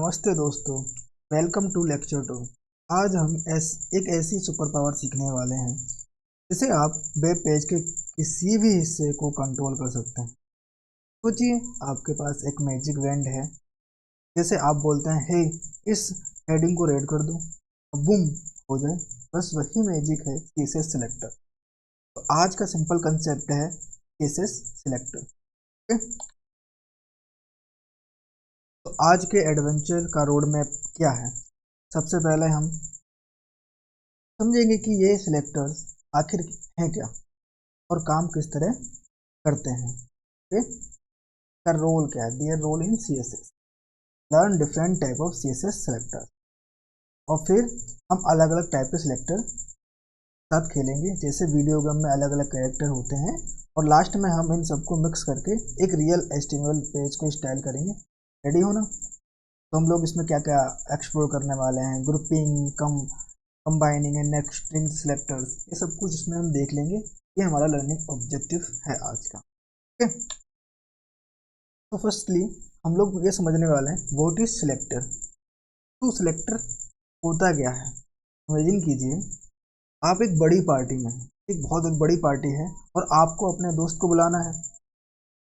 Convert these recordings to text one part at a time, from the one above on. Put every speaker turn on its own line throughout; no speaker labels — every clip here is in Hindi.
नमस्ते दोस्तों, वेलकम टू लेक्चर 2। आज हम एक ऐसी सुपर पावर सीखने वाले हैं जिसे आप वेब पेज के किसी भी हिस्से को कंट्रोल कर सकते हैं। सोचिए, आपके पास एक मैजिक वैंड है। जैसे आप बोलते हैं, हे इस हेडिंग को रेड कर दो, बूम हो जाए। बस वही मैजिक है सीएसएस सिलेक्टर। तो आज का सिंपल कंसेप्ट है सीएसएस सिलेक्टर। तो आज के एडवेंचर का रोड मैप क्या है? सबसे पहले हम समझेंगे कि ये सिलेक्टर्स आखिर हैं क्या और काम किस तरह करते हैं। का रोल क्या है? Their role in CSS. Learn different type of CSS selector. और फिर हम अलग अलग टाइप के सिलेक्टर साथ खेलेंगे, जैसे वीडियो गेम में अलग अलग कैरेक्टर होते हैं। और लास्ट में हम इन सबको मिक्स करके एक रियल एचटीएमएल पेज को स्टाइल करेंगे। रेडी हो ना? तो हम लोग इसमें क्या क्या एक्सप्लोर करने वाले हैं, grouping, combining and nesting selectors, ये सब कुछ इसमें हम देख लेंगे। ये हमारा लर्निंग ऑब्जेक्टिव है आज का। ओके, तो फर्स्टली हम लोग ये समझने वाले हैं व्हाट इज सिलेक्टर। तो सिलेक्टर होता क्या है? इमेजिन कीजिए, आप एक बड़ी पार्टी में हैं, एक बड़ी पार्टी है और आपको अपने दोस्त को बुलाना है।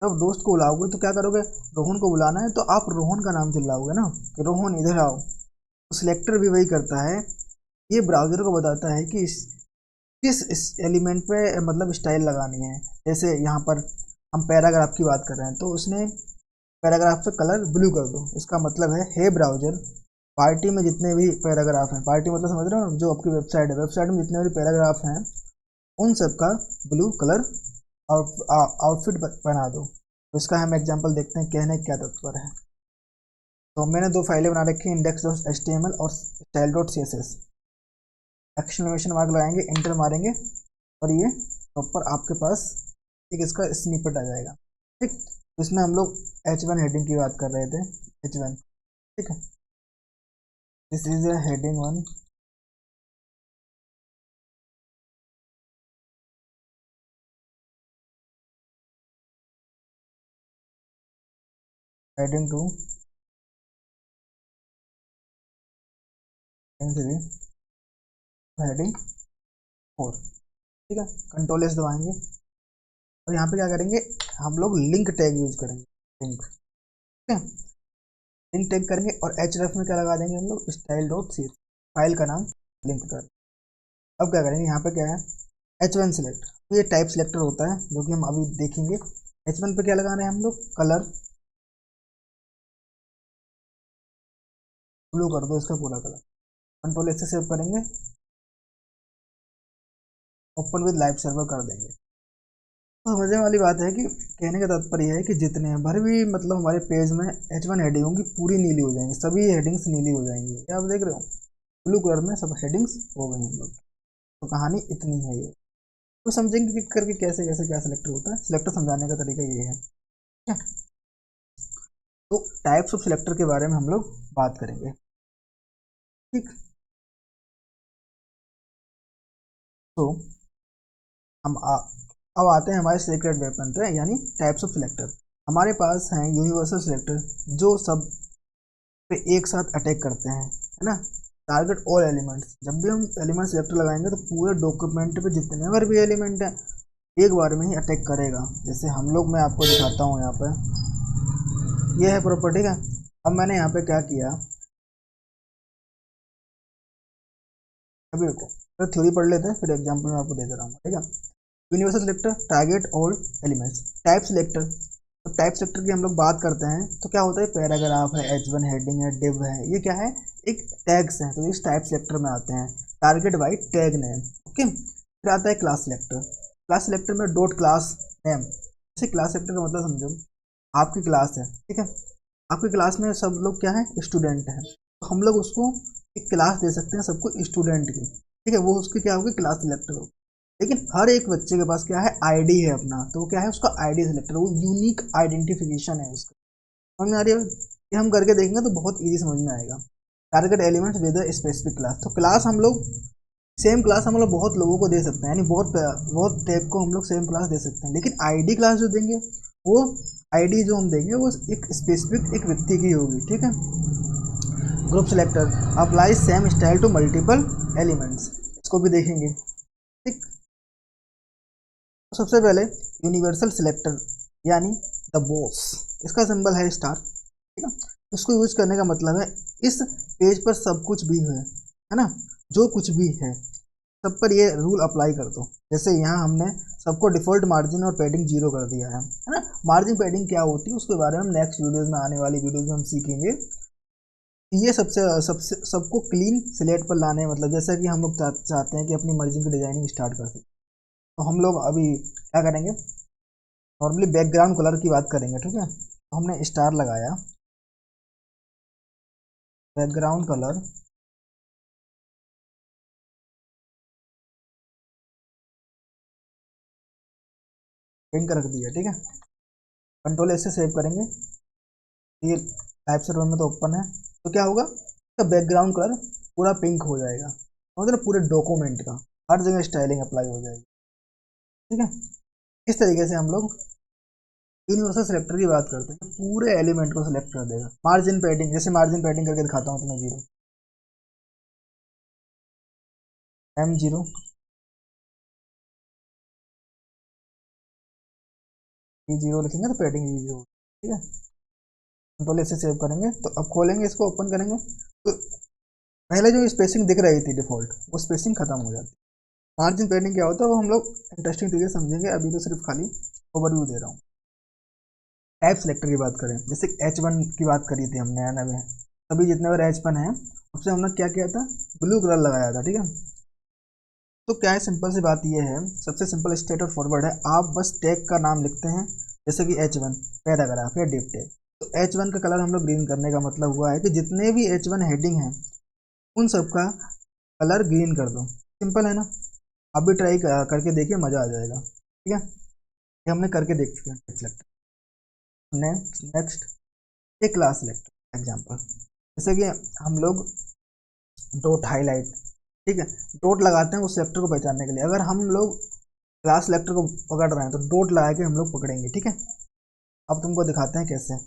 जब दोस्त को बुलाओगे तो क्या करोगे? रोहन को बुलाना है तो आप रोहन का नाम चिल्लाओगे ना कि रोहन इधर आओ। तो सिलेक्टर भी वही करता है, ये ब्राउज़र को बताता है कि किस एलिमेंट पे मतलब स्टाइल लगानी है। जैसे यहाँ पर हम पैराग्राफ की बात कर रहे हैं, तो उसने पैराग्राफ पे कलर ब्लू कर दो। इसका मतलब है, हे ब्राउज़र, पार्टी में जितने भी पैराग्राफ हैं, पार्टी मतलब समझ रहे हो, जो आपकी वेबसाइट है, वेबसाइट में जितने भी पैराग्राफ हैं उन सब का ब्लू कलर आउटफिट बना दो। तो इसका हम एग्जांपल देखते हैं, कहने क्या तात्पर्य है। तो मैंने दो फाइलें बना रखी हैं, index.html और style.css। एक्सक्लेमेशन मार्क लगाएंगे, इंटर मारेंगे और ये प्रॉपर आपके पास एक इसका स्निपेट आ जाएगा। ठीक, तो इसमें हम लोग h1 हेडिंग की बात कर रहे थे। h1, ठीक है, this is heading 1। Heading 2, heading 3, heading 4। ठीक है, कंट्रोल एस दबाएंगे और यहाँ पे क्या करेंगे, हम लोग लिंक टैग यूज करेंगे। लिंक, ठीक है, लिंक टैग करेंगे और href में क्या लगा देंगे हम लोग, style.css, फाइल का नाम लिंक कर। अब क्या करेंगे, यहाँ पे क्या है, h1 सिलेक्ट। तो ये टाइप सिलेक्टर होता है जो कि हम अभी देखेंगे। h1 पे क्या लगा रहे हैं हम लोग, कलर ब्लू कर दो, इसका पूरा कलर। कंट्रोल एस से सेव करेंगे, ओपन विद लाइव सर्वर कर देंगे। तो समझने वाली बात है कि कहने का तात्पर्य है कि जितने भर भी मतलब हमारे पेज में h1 हेडिंग होंगी पूरी नीली हो जाएंगी, सभी हेडिंग्स नीली हो जाएंगी। ये आप देख रहे हो, ब्लू कलर में सब हेडिंग्स हो गए हम लोग। तो कहानी इतनी है ये। तो समझेंगे कि करके कैसे कैसे क्या सिलेक्टर होता है। सिलेक्टर समझाने का तरीका ये है। क्या, तो टाइप्स ऑफ सिलेक्टर के बारे में हम लोग बात करेंगे। ठीक, तो हम अब आते हैं हमारे सीक्रेट वेपन पे, यानी टाइप्स ऑफ सिलेक्टर। हमारे पास हैं यूनिवर्सल सिलेक्टर जो सब पे एक साथ अटैक करते हैं, है ना। टारगेट ऑल एलिमेंट्स, जब भी हम एलिमेंट सिलेक्टर लगाएंगे तो पूरे डॉक्यूमेंट पे जितने बार भी एलिमेंट है एक बार में ही अटैक करेगा। जैसे हम लोग, मैं आपको दिखाता हूँ, यहाँ पे ये है प्रॉपर्टी का। अब मैंने यहाँ पे क्या किया, अभी रुको, तो थ्योरी पढ़ लेते हैं, फिर एग्जाम्पल मैं आपको दे दे रहा हूँ। ठीक है, universal selector, target all elements. Type selector, तो टाइप सिलेक्टर की हम लोग बात करते हैं तो क्या होता है, पैराग्राफ है, h1 हेडिंग है, डिव है, ये क्या है, एक टैग्स हैं, तो इस टाइप सिलेक्टर में आते हैं। Target by tag name. Okay, फिर आता है क्लास सिलेक्टर। क्लास सिलेक्टर में डॉट क्लास नेम। जैसे क्लास सिलेक्टर का मतलब समझो, आपकी क्लास है, ठीक है, आपकी क्लास में सब लोग क्या है, स्टूडेंट हैं, तो हम लोग उसको एक क्लास दे सकते हैं सबको स्टूडेंट की। ठीक है, वो उसकी क्या होगी, क्लास सिलेक्टर होगी। लेकिन हर एक बच्चे के पास क्या है, आईडी है अपना, तो वो क्या है, उसका आईडी सिलेक्टर, वो यूनिक आइडेंटिफिकेशन है उसका। समझ में आ रही है? ये हम करके देखेंगे तो बहुत इजी समझ में आएगा। Target element with specific class, तो क्लास हम लोग सेम क्लास हम लोग बहुत लोगों को दे सकते हैं, यानी बहुत टैग को हम लोग सेम क्लास दे सकते हैं। लेकिन आईडी क्लास जो देंगे, वो आईडी जो हम देंगे वो एक स्पेसिफिक एक व्यक्ति की होगी। ठीक है, group selector apply same style to multiple elements, इसको भी देखेंगे। ठीक, तो सबसे पहले यूनिवर्सल सिलेक्टर यानी द बॉस, इसका सिंबल है स्टार। ठीक है, इसको यूज करने का मतलब है इस पेज पर सब कुछ भी है ना, जो कुछ भी है सब पर ये रूल अप्लाई कर दो। जैसे यहाँ हमने सबको डिफॉल्ट मार्जिन और पैडिंग 0 कर दिया है ना। मार्जिन पैडिंग क्या होती है उसके बारे में हम नेक्स्ट वीडियोस में, आने वाली वीडियोस में हम सीखेंगे। ये सबसे सबको क्लीन स्लेट पर लाने, मतलब जैसा कि हम लोग चाहते हैं कि अपनी मर्जी की डिजाइनिंग स्टार्ट कर सकें, तो हम लोग अभी क्या करेंगे, नॉर्मली बैकग्राउंड कलर की बात करेंगे। ठीक है, तो हमने स्टार लगाया, बैकग्राउंड कलर पिंक रख दिया। ठीक है, कंट्रोल ऐसे सेव करेंगे, ये टाइप सर्वर में तो ओपन है, तो क्या होगा, इसका बैकग्राउंड कलर पूरा पिंक हो जाएगा, मतलब पूरे डॉक्यूमेंट का हर जगह स्टाइलिंग अप्लाई हो जाएगी। ठीक है, इस तरीके से हम लोग यूनिवर्सल सिलेक्टर की बात करते हैं, पूरे एलिमेंट को सिलेक्ट कर देगा। मार्जिन पैडिंग, जैसे मार्जिन पैडिंग करके दिखाता हूँ तुम्हें, 0 M0 E0 लिखेंगे तो पैडिंग E0। ठीक है, कंट्रोल ऐसे सेव करेंगे, तो अब खोलेंगे इसको, ओपन करेंगे, तो पहले जो स्पेसिंग दिख रही थी डिफॉल्ट, वो स्पेसिंग खत्म हो जाती है। मार्जिन पैडिंग क्या होता है वो हम लोग इंटरेस्टिंग चीज़ें समझेंगे, अभी तो सिर्फ खाली ओवरव्यू दे रहा हूँ। टाइप सेलेक्टर की बात करें, जैसे H1 की बात करी थी हमने, है ना, अभी जितने बार H1 है उससे हमने क्या किया था, ब्लू कलर लगाया था। ठीक है, तो क्या है, सिंपल सी बात ये है, सबसे सिंपल स्ट्रेट और फॉरवर्ड है, आप बस टैग का नाम लिखते हैं, जैसे कि H1 पैराग्राफ या डिप टैग, तो H1 का कलर हम लोग ग्रीन करने का मतलब हुआ है कि जितने भी H1 हेडिंग है उन सब का कलर ग्रीन कर दो। सिंपल है ना, आप भी ट्राई करके देखिए, मज़ा आ जाएगा। ठीक है, ये हमने करके देख चुके हैं। सेलेक्ट नेक्स्ट एक क्लास सेलेक्ट एग्जाम्पल, जैसे कि हम लोग डॉट हाईलाइट, ठीक है, डॉट लगाते हैं उस सेलेक्टर को पहचानने के लिए। अगर हम लोग क्लास सेलेक्टर को पकड़ रहे हैं तो डॉट लगा के हम लोग पकड़ेंगे। ठीक है, अब तुमको दिखाते हैं कैसे।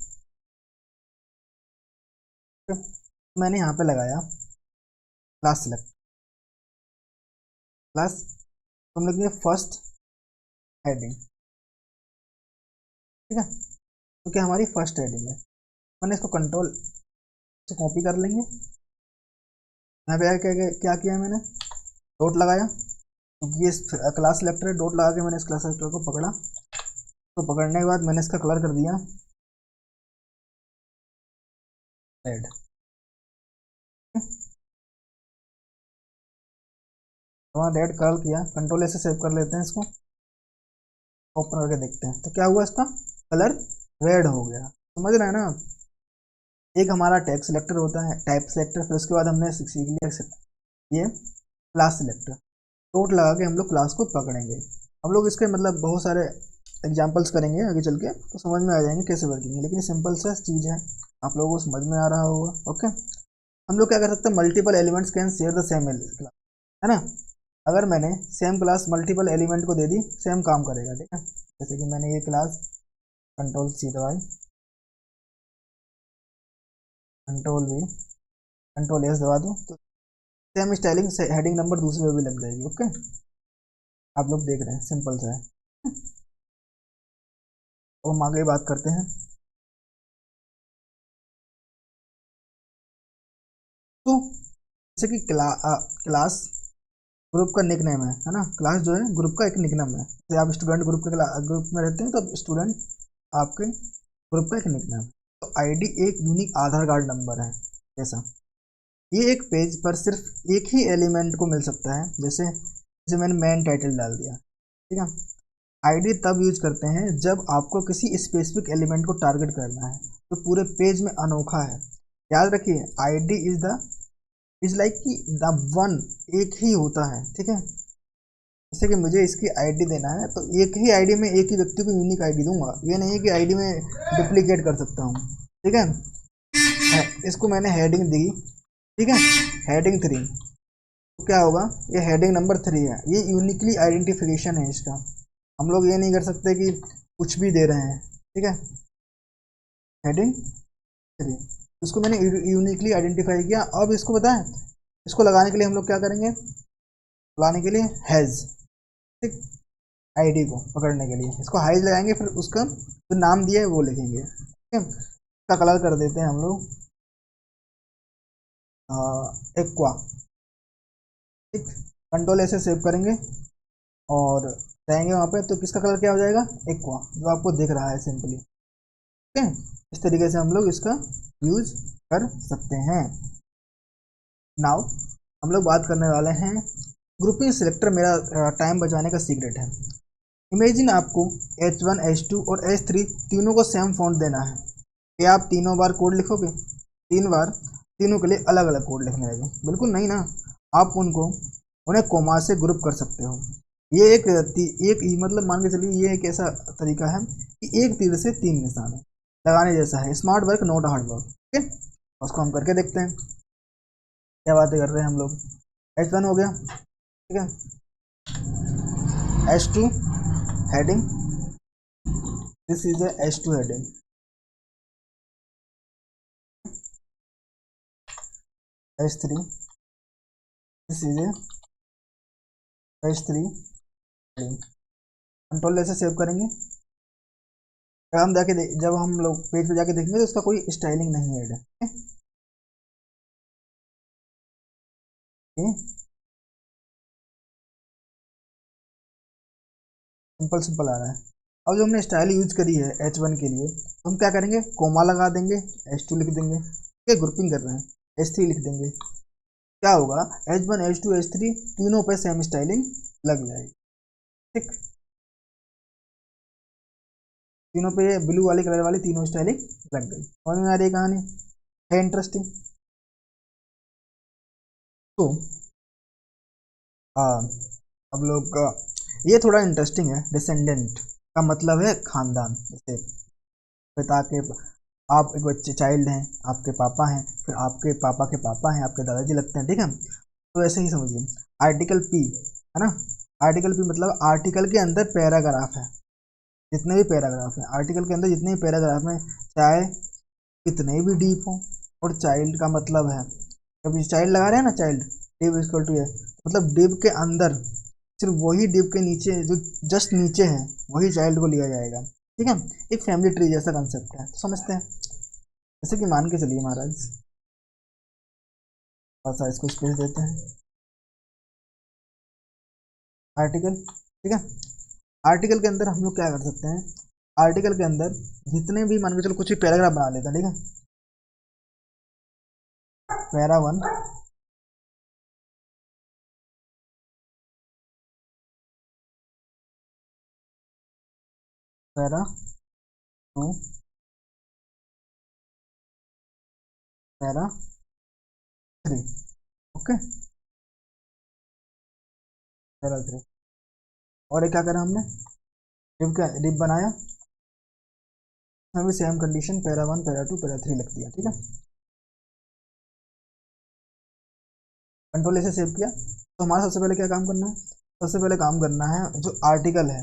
मैंने यहाँ पे लगाया क्लास सेलेक्ट, क्लास, तुम लिखिए फर्स्ट हेडिंग। ठीक है, तो क्या हमारी फर्स्ट हेडिंग है, मैंने इसको कंट्रोल से कॉपी कर लेंगे। यहाँ पे क्या किया मैंने, डॉट लगाया, क्योंकि ये क्लास सेलेक्टर है, डॉट लगा के मैंने इस क्लास सेलेक्टर को पकड़ा, तो पकड़ने के बाद मैंने इसका कलर कर दिया रेड। तो वहाँ रेड कलर किया, कंट्रोल ऐसे सेव कर लेते हैं इसको, ओपन करके देखते हैं तो क्या हुआ, इसका कलर रेड हो गया। समझ रहे हैं ना, एक हमारा टैग सिलेक्टर होता है, टाइप सिलेक्टर, फिर उसके बाद हमने सीख लिया ये क्लास सिलेक्टर, डॉट लगा के हम लोग क्लास को पकड़ेंगे। हम लोग इसके मतलब बहुत सारे एग्जाम्पल्स करेंगे आगे चल के, तो समझ में आ जाएंगे कैसे वर्किंग है, लेकिन सिंपल सा चीज़ है, आप लोगों को समझ में आ रहा होगा। ओके, हम लोग क्या कर सकते हैं, multiple elements can share the same class, है ना। अगर मैंने सेम क्लास मल्टीपल एलिमेंट को दे दी, सेम काम करेगा। ठीक है, जैसे कि मैंने ये क्लास कंट्रोल C दबाई, कंट्रोल V, कंट्रोल S दबा दूँ, तो सेम स्टाइलिंग से हेडिंग नंबर दूसरे पे भी लग जाएगी। ओके, आप लोग देख रहे हैं, सिंपल सा है। तो हम आगे बात करते हैं। तो जैसे कि क्लास ग्रुप का निक नेम है ना, क्लास जो है ग्रुप का एक निक नेम है। जैसे आप स्टूडेंट ग्रुप में रहते हैं तो स्टूडेंट आपके ग्रुप का एक निक नेम है। तो आईडी एक यूनिक आधार कार्ड नंबर है, जैसा ये एक पेज पर सिर्फ एक ही एलिमेंट को मिल सकता है। जैसे जैसे मैंने मेन टाइटल डाल दिया। ठीक है, आईडी तब यूज करते हैं जब आपको किसी स्पेसिफिक एलिमेंट को टारगेट करना है तो पूरे पेज में अनोखा है। याद रखिए, आईडी इज लाइक कि द वन, एक ही होता है। ठीक है, जैसे कि मुझे इसकी आईडी देना है तो एक ही आईडी में एक ही व्यक्ति को यूनिक आईडी दूंगा, ये नहीं है कि आईडी में डुप्लीकेट कर सकता हूँ। ठीक है, इसको मैंने हेडिंग दी। ठीक है, हेडिंग 3, तो क्या होगा, ये हेडिंग नंबर 3 है, ये यूनिकली आइडेंटिफिकेशन है इसका। हम लोग ये नहीं कर सकते कि कुछ भी दे रहे हैं। ठीक है, हेडिंग 3, उसको मैंने यूनिकली आइडेंटिफाई किया। अब इसको बताएं, इसको लगाने के लिए हम लोग क्या करेंगे, लगाने के लिए हैज़, ठीक, आईडी को पकड़ने के लिए इसको हाइज लगाएंगे, फिर उसका जो नाम दिया है वो लिखेंगे, ठीक है। इसका कलर कर देते हैं हम लोग एक्वा, ठीक। कंट्रोल ऐसे सेव करेंगे और जाएंगे वहाँ पे, तो किसका कलर क्या हो जाएगा, एक्वा, जो आपको दिख रहा है सिंपली, ठीक है। इस तरीके से हम लोग इसका यूज कर सकते हैं। नाउ हम लोग बात करने वाले हैं ग्रुपिंग सिलेक्टर, मेरा टाइम बचाने का सीक्रेट है। इमेजिन आपको H1, H2 और H3 तीनों को सेम फॉन्ट देना है, क्या आप तीनों बार कोड लिखोगे, 3 बार तीनों के लिए अलग अलग कोड लिखने लगे, बिल्कुल नहीं ना। आप उन्हें कोमा से ग्रुप कर सकते हो। ये एक मतलब मान के चलिए ये एक ऐसा तरीका है कि एक तीर से 3 निशान लगाने जैसा है। Smart work not hard work, ठीक है। उसको हम करके देखते हैं, क्या बातें कर रहे हैं हम लोग। H1 हो गया, ठीक है। H2 heading, this is a H2 heading, H3, this is a H3 heading। Control ऐसे सेव करेंगे, जब हम लोग पेज पे जाके देखेंगे तो उसका कोई स्टाइलिंग नहीं ऐड है, सिंपल सिंपल आ रहा है। अब जो हमने स्टाइल यूज करी है H1 के लिए, तो हम क्या करेंगे, कोमा लगा देंगे, H2 लिख देंगे, ठीक है। ग्रुपिंग कर रहे हैं, H3 लिख देंगे, क्या होगा, H1, H2, H3 तीनों पे सेम स्टाइलिंग लग जाएगी, ठीक। तीनों पे ब्लू वाली कलर वाली तीनों स्टाइलिंग लग गई। समझ में आ रही कहानी, है इंटरेस्टिंग। तो अब लोग का ये थोड़ा इंटरेस्टिंग है। डिसेंडेंट का मतलब है खानदान, जैसे पिता के, आप एक बच्चे चाइल्ड हैं, आपके पापा हैं, फिर आपके पापा के पापा हैं, आपके दादाजी लगते हैं, ठीक है। तो ऐसे ही समझिए। आर्टिकल पी है ना, आर्टिकल पी मतलब आर्टिकल के अंदर पैराग्राफ है, जितने भी पैराग्राफ हैं आर्टिकल के अंदर, जितने भी पैराग्राफ हैं, चाहे कितने भी डीप हो। और चाइल्ड का मतलब है, जब चाइल्ड लगा रहे हैं ना, चाइल्ड डिव इक्वल टू है, मतलब डिव के अंदर सिर्फ वही डिव के नीचे जो जस्ट नीचे है वही चाइल्ड को लिया जाएगा, ठीक है। एक फैमिली ट्री जैसा कंसेप्ट है, तो समझते हैं। जैसे कि मान के चलिए महाराज, और सा इसको स्पेस देते हैं, आर्टिकल, ठीक है। आर्टिकल के अंदर हम लोग क्या कर सकते हैं, आर्टिकल के अंदर जितने भी मान के चलो कुछ भी पैराग्राफ बना लेते हैं, ठीक है। Para 1, para 2, para 3, okay, para 3। और एक क्या करा हमने, डिव बनाया, उसमें भी same condition, para 1, para 2, para 3 लिख दिया, ठीक है। कंट्रोल ऐसे सेव किया। तो हमारा सबसे पहले क्या काम करना है, सबसे पहले काम करना है जो आर्टिकल है,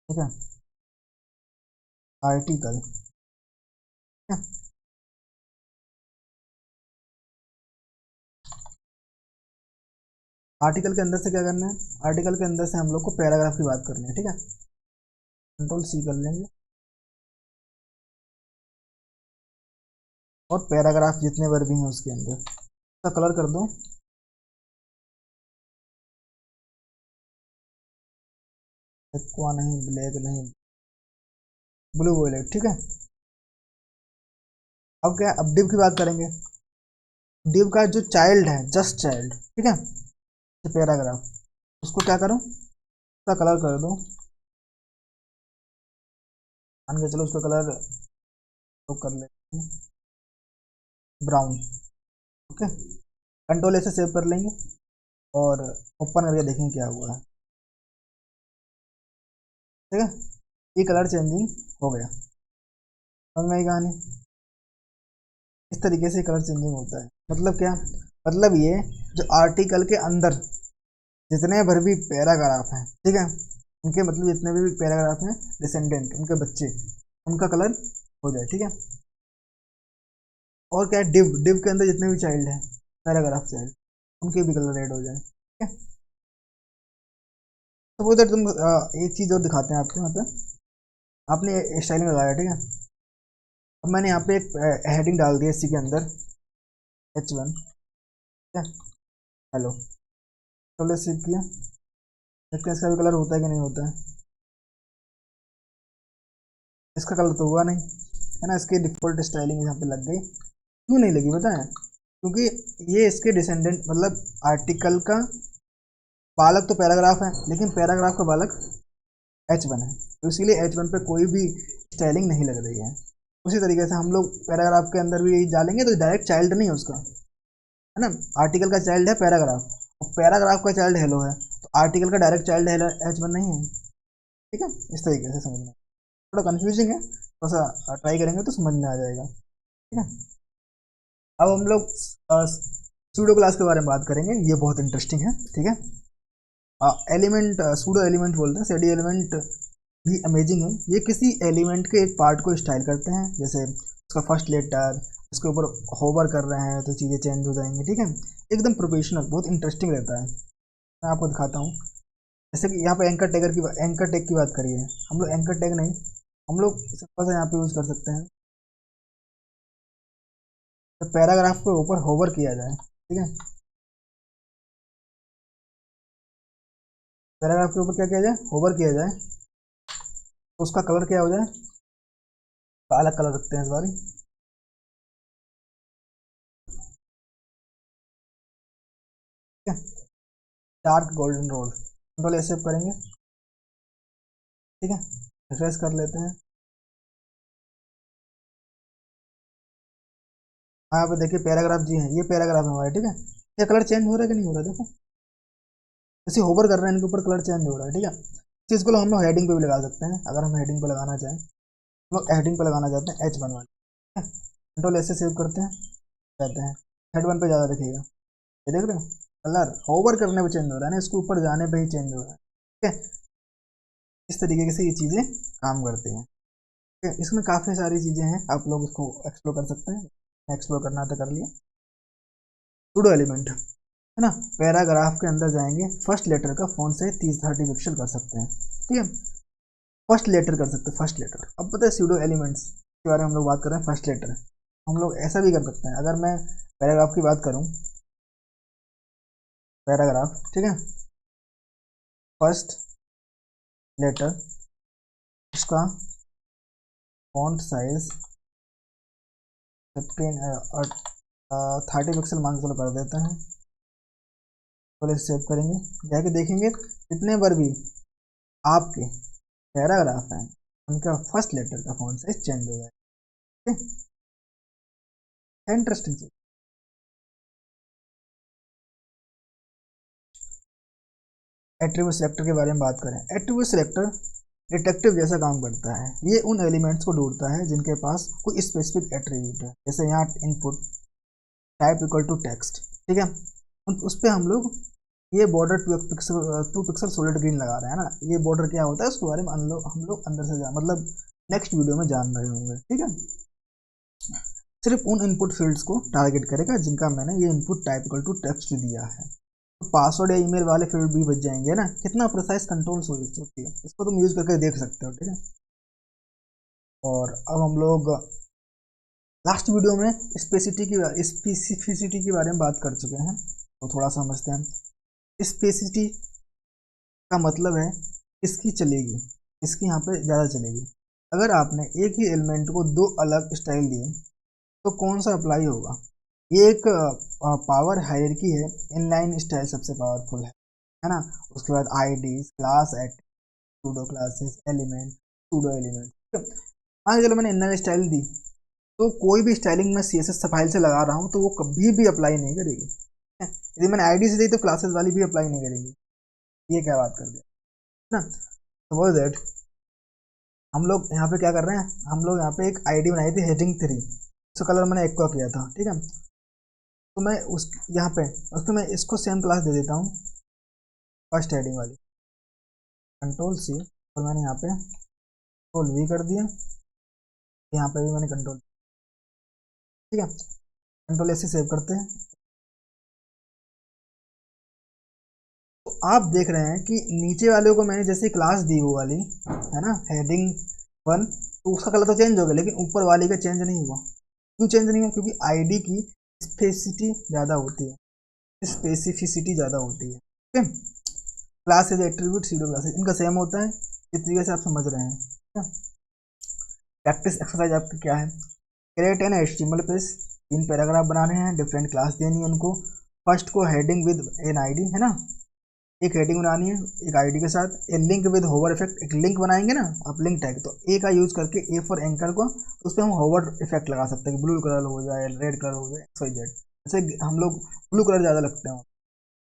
ठीक है, आर्टिकल, ठीक है। आर्टिकल के अंदर से क्या करना है, आर्टिकल के अंदर से हम लोग को पैराग्राफ की बात करनी है, ठीक है। कंट्रोल सी कर लेंगे और पैराग्राफ जितने बार भी हैं उसके अंदर उसका कलर कर दो एक्वा नहीं, ब्लैक नहीं, ब्लू वॉयलेट, ठीक है। अब क्या, अब डिव की बात करेंगे। डिव का जो चाइल्ड है, जस्ट चाइल्ड, ठीक है, पैराग्राफ, उसको क्या करो, उसका कलर कर दो, मान के चलो उसका कलर तो कर लेते हैं ब्राउन, ओके। कंट्रोल ऐसे सेव कर लेंगे और ओपन करके देखेंगे क्या हुआ है, ठीक है। ये कलर चेंजिंग हो गया, समझ में आई कहानी। इस तरीके से कलर चेंजिंग होता है, मतलब क्या, मतलब ये जो आर्टिकल के अंदर जितने भर भी पैराग्राफ हैं, ठीक है, उनके मतलब जितने भी पैराग्राफ हैं डिसेंडेंट, उनके बच्चे, उनका कलर हो जाए, ठीक है। और क्या है, डिव डिव के अंदर जितने भी चाइल्ड हैं, पैराग्राफ चाइल्ड, उनके भी कलर रेड हो जाए, ठीक है। तो वो तुम एक चीज़ और दिखाते हैं आपको, यहाँ पे आपने स्टाइलिंग लगाया, ठीक है। अब मैंने यहाँ पे एक हेडिंग डाल दिया इसी के अंदर, H1, ठीक है, हेलो। तो सेव किया, देखते हैं इसका भी कलर होता है कि नहीं होता है। इसका कलर तो हुआ नहीं है ना, इसकी डिफॉल्ट स्टाइलिंग यहाँ पे लग गई। क्यों नहीं लगी पता है, क्योंकि ये इसके डिसेंडेंट, मतलब आर्टिकल का बालक तो पैराग्राफ है, लेकिन पैराग्राफ का बालक H1 है, तो इसीलिए H1 पे कोई भी स्टाइलिंग नहीं लग रही है। उसी तरीके से हम लोग पैराग्राफ के अंदर भी डालेंगे तो डायरेक्ट चाइल्ड नहीं है उसका, है ना। आर्टिकल का चाइल्ड है पैराग्राफ, और पैराग्राफ का चाइल्ड हेलो है, तो आर्टिकल का डायरेक्ट चाइल्ड हेलो H1 नहीं है, ठीक है। इस तरीके से समझना, थोड़ा कंफ्यूजिंग है, थोड़ा सा ट्राई करेंगे तो समझ में आ जाएगा, ठीक है। अब हम लोग सूडो क्लास के बारे में बात करेंगे, ये बहुत इंटरेस्टिंग है, ठीक है। एलिमेंट, सूडो एलिमेंट बोलते हैं, सेडी एलिमेंट भी अमेजिंग है। ये किसी एलिमेंट के एक पार्ट को स्टाइल करते हैं, जैसे उसका फर्स्ट लेटर, उसके ऊपर होवर कर रहे हैं तो चीज़ें चेंज हो जाएंगी, ठीक है। एकदम प्रोफेशनल, बहुत इंटरेस्टिंग रहता है। मैं आपको दिखाता हूँ, जैसे कि यहाँ पे एंकर टैग की बात करिए, हम लोग एंकर टैग नहीं, हम लोग सिंपल सा यहाँ पे यूज़ कर सकते हैं, तो पैराग्राफ के ऊपर होवर किया जाए, ठीक है। पैराग्राफ के ऊपर क्या किया जाए, होवर किया जाए, तो उसका कलर क्या हो जाए, अलग कलर रखते हैं इस बार, ठीक है। डार्क गोल्डन रोड, कंट्रोल ऐसे करेंगे, ठीक है। रिफ्रेश कर लेते हैं, हाँ पे देखिए पैराग्राफ जी है, ये पैराग्राफ है हमारा, ठीक है। ये कलर चेंज हो रहा है कि नहीं हो रहा है, देखो जैसे होवर कर रहे हैं इनके ऊपर कलर चेंज हो रहा है, ठीक है। इस चीज़ को हम लोग हेडिंग पे भी लगा सकते हैं, अगर हम हेडिंग पे लगाना चाहें, हम लोग हेडिंग पे लगाना चाहते हैं H1 वाले, ठीक है। कंट्रोल ऐसे सेव करते हैं, कहते हैं हेड 1 पे ज़्यादा दिखेगा, ये देख रहे हो, कलर होवर करने पे चेंज हो रहा है ना, इसके ऊपर जाने पे ही चेंज हो रहा है, ठीक है। इस तरीके से ये चीज़ें काम करती हैं, ठीक है। इसमें काफ़ी सारी चीज़ें हैं, आप लोग इसको एक्सप्लोर कर सकते हैं, एक्सप्लोर करना तो कर लिया। सूडो एलिमेंट, है ना, पैराग्राफ के अंदर जाएंगे, फर्स्ट लेटर का फॉन्ट साइज 30-30 पिक्सल कर सकते हैं, ठीक है। फर्स्ट लेटर कर सकते हैं, फर्स्ट लेटर। अब पता है सूडो एलिमेंट्स के बारे में हम लोग बात कर रहे हैं, फर्स्ट लेटर हम लोग ऐसा भी कर सकते हैं, अगर मैं पैराग्राफ की बात करूं, पैराग्राफ, ठीक है, फर्स्ट लेटर, उसका फॉन्ट साइज 30 पिक्सल मान चलो कर देते हैं, तो सेव करेंगे, जाके देखेंगे जितने बार भी आपके पैराग्राफ हैं उनका फर्स्ट लेटर का फॉन्ट साइज चेंज हो जाएगा, इंटरेस्टिंग चीज। एट्रीब्यूट सिलेक्टर के बारे में बात करें, एट्रीब्यूट सिलेक्टर डिटेक्टिव जैसा काम करता है, ये उन एलिमेंट्स को ढूंढता है जिनके पास कोई स्पेसिफिक एट्रीब्यूट है, जैसे यहाँ input type equal to text, ठीक है। उस पर हम लोग ये बॉर्डर 2 पिक्सल सॉलिड ग्रीन लगा रहे हैं ना, ये बॉर्डर क्या होता है उसके बारे में हम लोग अंदर से मतलब नेक्स्ट वीडियो में जान रहे होंगे, ठीक है। सिर्फ उन इनपुट फील्ड्स को टारगेट करेगा जिनका मैंने ये input type equal to text दिया है, तो पासवर्ड या ईमेल वाले फील्ड भी बच जाएंगे ना, कितना प्रिसाइज कंट्रोल होती है, इसको तुम यूज करके देख सकते हो, ठीक है। और अब हम लोग लास्ट वीडियो में स्पेसिफिसिटी के बारे में बात कर चुके हैं, तो थोड़ा समझते हैं। स्पेसिसिटी का मतलब है इसकी चलेगी, इसकी यहाँ पे ज़्यादा चलेगी। अगर आपने एक ही एलिमेंट को 2 अलग स्टाइल दिए तो कौन सा अप्लाई होगा, ये एक पावर हायरार्की है, इनलाइन स्टाइल सबसे पावरफुल है ना। उसके बाद ID class at pseudo classes element pseudo element, हाँ चलो मैंने इनलाइन स्टाइल दी, तो कोई भी स्टाइलिंग मैं CSS फाइल से लगा रहा हूँ तो वो कभी भी अप्लाई नहीं करेगी, यदि मैंने आईडी से दी तो क्लासेस वाली भी अप्लाई नहीं करेगी, ये क्या बात कर दिया ना। सपोज दैट हम लोग यहाँ पे क्या कर रहे हैं, हम लोग यहाँ पे एक आईडी बनाई थी heading 3, उसका कलर मैंने एक्वा किया था, ठीक है। तो मैं उस यहाँ पे उसको मैं इसको सेम क्लास दे देता हूँ, फर्स्ट हेडिंग वाली, कंट्रोल C, और मैंने यहाँ पे कंट्रोल V कर दिया, यहाँ पे भी मैंने कंट्रोल, ठीक है। कंट्रोल एस से सेव करते हैं। तो आप देख रहे हैं कि नीचे वाले को मैंने जैसे क्लास दी वो वाली है ना, हेडिंग 1, तो उसका कलर तो चेंज हो गया, लेकिन ऊपर वाली का चेंज नहीं हुआ। क्यों चेंज नहीं हुआ? क्योंकि आईडी की स्पेसिसिटी ज़्यादा होती है, स्पेसिफिसिटी ज़्यादा होती है। ठीक है, क्लासेज, एट्रीब्यूट, सीडो क्लासेज इनका सेम होता है। इस तरीके से आप समझ रहे हैं। ठीक है, प्रैक्टिस एक्सरसाइज आपकी क्या है? Create an HTML page, 3 paragraph बनाने हैं, डिफरेंट क्लास देनी है उनको। फर्स्ट को हेडिंग विद एन आईडी है ना, एक हेडिंग बनानी है एक आईडी के साथ। ए लिंक विद होवर इफेक्ट, एक लिंक बनाएंगे ना आप लिंक टैग, तो ए का यूज करके, ए फॉर एंकर को, तो उस पर हम होवर इफेक्ट लगा सकते हैं, ब्लू कलर हो जाए, रेड कलर हो जाए, XYZ। जैसे हम लोग ब्लू कलर ज़्यादा लगते हैं।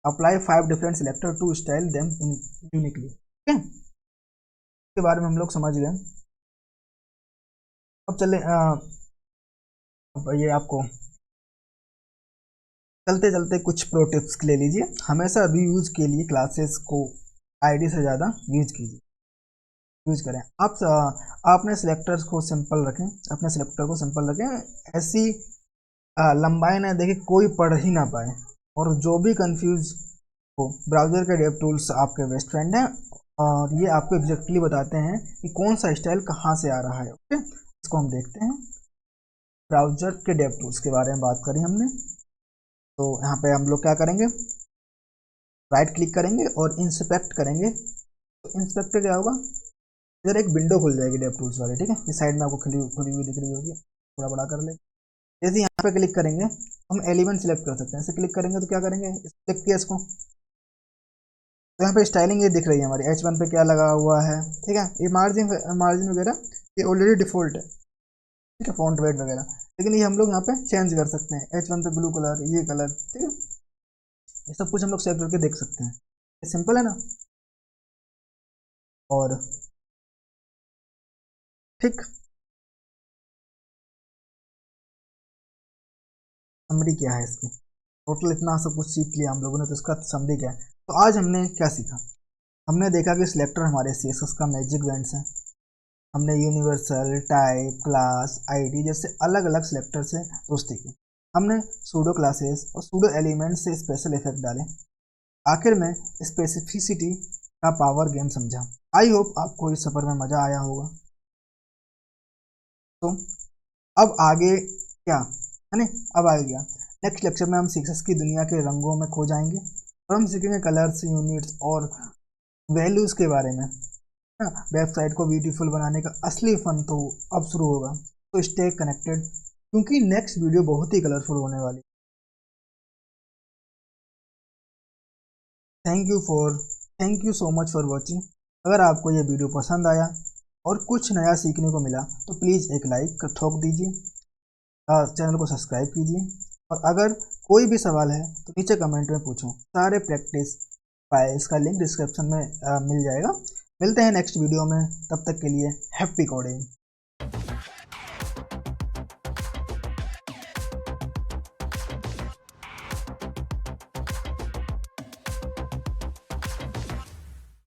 Apply 5 different selector to style them in uniquely. ठीक है, इसके बारे में हम लोग समझ गए। अब चले अब ये आपको चलते चलते कुछ प्रो टिप्स ले लीजिए। हमेशा रीयूज के लिए क्लासेस को आईडी से ज़्यादा यूज कीजिए, यूज करें। आप अपने सिलेक्टर्स को सिंपल रखें, अपने सिलेक्टर को सिंपल रखें, ऐसी लंबाई ना देखें कोई पढ़ ही ना पाए, और जो भी कंफ्यूज हो, ब्राउजर के डेव टूल्स आपके बेस्ट फ्रेंड हैं, और ये आपको एग्जैक्टली बताते हैं कि कौन सा स्टाइल कहाँ से आ रहा है। ओके, इसको हम देखते हैं। ब्राउजर के डेव टूल्स के बारे में बात करी हमने, तो यहाँ पे हम लोग क्या करेंगे, राइट क्लिक करेंगे और इंस्पेक्ट करेंगे। तो इंस्पेक्ट क्या होगा, इधर एक विंडो खुल जाएगी डेव टूल्स वाली। ठीक है, इस साइड में आपको खुली हुई दिख रही होगी, थोड़ा बड़ा कर ले। जैसे यहाँ पे क्लिक करेंगे हम एलिमेंट सिलेक्ट कर सकते हैं। ऐसे क्लिक करेंगे तो क्या करेंगे, सिलेक्ट किया इसको, तो यहाँ पे स्टाइलिंग ये दिख रही है हमारी, H1 पे क्या लगा हुआ है। ठीक है, ये मार्जिन मार्जिन वगैरह ये ऑलरेडी डिफॉल्ट है। ठीक है, फॉन्ट वेट वगैरह, लेकिन ये हम लोग यहाँ पे चेंज कर सकते हैं। H1 पे ब्लू कलर, ये कलर। ठीक है, ये सब कुछ हम लोग सेलेक्ट करके देख सकते हैं। ये सिंपल है ना। और ठीक, समरी क्या है इसकी, टोटल इतना सब कुछ सीख लिया हम लोगों ने, तो इसका समरी क्या है। तो आज हमने क्या सीखा, हमने देखा कि सिलेक्टर हमारे CSS का मैजिक बैंड्स हैं। हमने यूनिवर्सल, टाइप, क्लास, आईडी जैसे अलग अलग सिलेक्टर से दोस्ती की। हमने सूडो क्लासेस और सूडो एलिमेंट से स्पेशल इफेक्ट डाले। आखिर में स्पेसिफिसिटी का पावर गेम समझा। आई होप आपको इस सफर में मजा आया होगा। तो अब आगे क्या है ना, अब आगे क्या, नेक्स्ट लेक्चर में हम CSS की दुनिया के रंगों में खो जाएंगे, और हम सीखेंगे कलर्स, यूनिट्स और वैल्यूज के बारे में। वेबसाइट को ब्यूटीफुल बनाने का असली फन तो अब शुरू होगा। तो स्टे कनेक्टेड, क्योंकि नेक्स्ट वीडियो बहुत ही कलरफुल होने वाली। Thank you so much for watching. अगर आपको ये वीडियो पसंद आया और कुछ नया सीखने को मिला तो प्लीज़ एक लाइक ठोक दीजिए, चैनल को सब्सक्राइब कीजिए, और अगर कोई भी सवाल है तो नीचे कमेंट में पूछो। सारे प्रैक्टिस फाइल्स का लिंक डिस्क्रिप्शन में मिल जाएगा। मिलते हैं नेक्स्ट वीडियो में, तब तक के लिए हैप्पी कोडिंग।